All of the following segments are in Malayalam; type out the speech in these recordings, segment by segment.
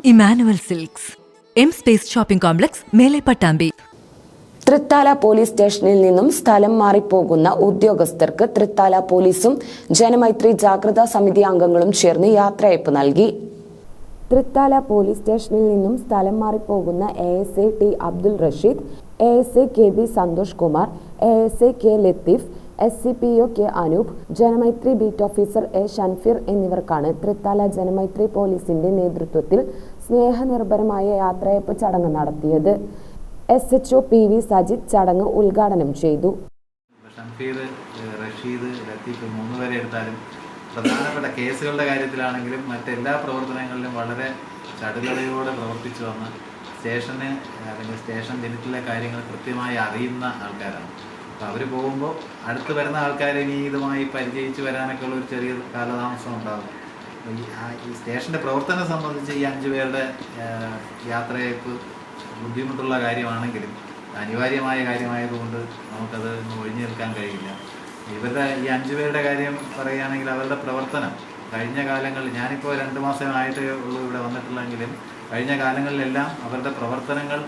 Emmanuel silks, M space shopping complex, മേലെ പട്ടാമ്പി. തൃത്താല പോലീസ് സ്റ്റേഷനിൽ നിന്നും സ്ഥലം മാറിപ്പോകുന്ന ഉദ്യോഗസ്ഥർക്ക് തൃത്താല പോലീസും ജനമൈത്രി ജാഗ്രതാ സമിതി അംഗങ്ങളും ചേർന്ന് യാത്രയയപ്പ് നൽകി. തൃത്താല പോലീസ് സ്റ്റേഷനിൽ നിന്നും സ്ഥലം മാറിപ്പോകുന്ന ASI T Abdul Rasheed, ASI KB Santhosh Kumar, ASI K Latheef, SCPO K Anoop, Janamaithri beat officer A Shanfeer എന്നിവർക്കാണ് തൃത്താല ജനമൈത്രി പോലീസിന്റെ നേതൃത്വത്തിൽ സ്നേഹനിർഭരമായ യാത്രയയപ്പ് ചടങ്ങ് നടത്തിയത്. SHO PV സജിത് ചടങ്ങ് ഉദ്ഘാടനം ചെയ്തു. ഷൻഫീർ, റഷീദ്, ലത്തീഫ് മൂന്നുപേരെ എടുത്താലും പ്രധാനപ്പെട്ട കേസുകളുടെ കാര്യത്തിലാണെങ്കിലും മറ്റെല്ലാ പ്രവർത്തനങ്ങളിലും വളരെ ചടുലതയോടെ പ്രവർത്തിച്ചു വന്ന് സ്റ്റേഷന് അല്ലെങ്കിൽ സ്റ്റേഷൻ ലിമിറ്റിലെ കാര്യങ്ങൾ കൃത്യമായി അറിയുന്ന ആൾക്കാരാണ്. അപ്പോൾ അവർ പോകുമ്പോൾ അടുത്ത് വരുന്ന ആൾക്കാരെ ഇനി ഇതുമായി പരിചയിച്ച് വരാനൊക്കെ ഉള്ള ഒരു ചെറിയ കാലതാമസം ഉണ്ടാകും. ഈ സ്റ്റേഷൻ്റെ പ്രവർത്തനം സംബന്ധിച്ച് ഈ 5 പേരുടെ യാത്രയയപ്പ് ബുദ്ധിമുട്ടുള്ള കാര്യമാണെങ്കിലും അനിവാര്യമായ കാര്യമായതുകൊണ്ട് നമുക്കത് ഒഴിഞ്ഞു നിൽക്കാൻ കഴിയില്ല. ഇവരുടെ ഈ 5 പേരുടെ കാര്യം പറയുകയാണെങ്കിൽ അവരുടെ പ്രവർത്തനം കഴിഞ്ഞ കാലങ്ങളിൽ, ഞാനിപ്പോൾ 2 മാസമായിട്ടേ ഉള്ളൂ ഇവിടെ വന്നിട്ടുള്ളെങ്കിലും കഴിഞ്ഞ കാലങ്ങളിലെല്ലാം അവരുടെ പ്രവർത്തനങ്ങൾ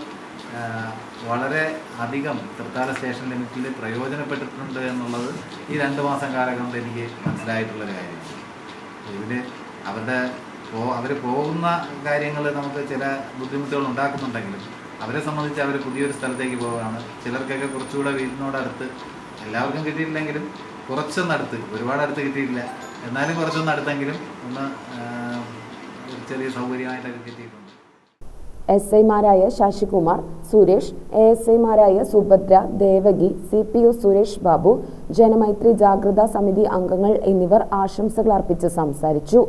വളരെ അധികം തൃത്താല സ്റ്റേഷൻ ലിമിറ്റിൽ പ്രയോജനപ്പെട്ടിട്ടുണ്ട് എന്നുള്ളത് ഈ 2 മാസം കാലം കൊണ്ട് എനിക്ക് മനസ്സിലായിട്ടുള്ളൊരു കാര്യമാണ്. ഇതിൽ അവർ പോകുന്ന കാര്യങ്ങൾ നമുക്ക് ചില ബുദ്ധിമുട്ടുകൾ ഉണ്ടാക്കുന്നുണ്ടെങ്കിലും അവരെ സംബന്ധിച്ച് അവർ പുതിയൊരു സ്ഥലത്തേക്ക് പോവുകയാണ്. ചിലർക്കൊക്കെ കുറച്ചുകൂടെ വീടിനോടടുത്ത്, എല്ലാവർക്കും കിട്ടിയിട്ടില്ലെങ്കിലും കുറച്ചൊന്നടുത്ത്, ഒരുപാട് അടുത്ത് കിട്ടിയിട്ടില്ല, എന്നാലും കുറച്ചൊന്നടുത്തെങ്കിലും ഒന്ന് ചെറിയ സൗകര്യമായിട്ടൊക്കെ കിട്ടിയിട്ടുണ്ട്. SI മാരായ ശശികുമാർ, സുരേഷ്, ASI മാരായ സുഭദ്ര, ദേവകി, CPO സുരേഷ് ബാബു, ജനമൈത്രി ജാഗ്രതാ സമിതി അംഗങ്ങൾ എന്നിവർ ആശംസകൾ അർപ്പിച്ച് സംസാരിച്ചു.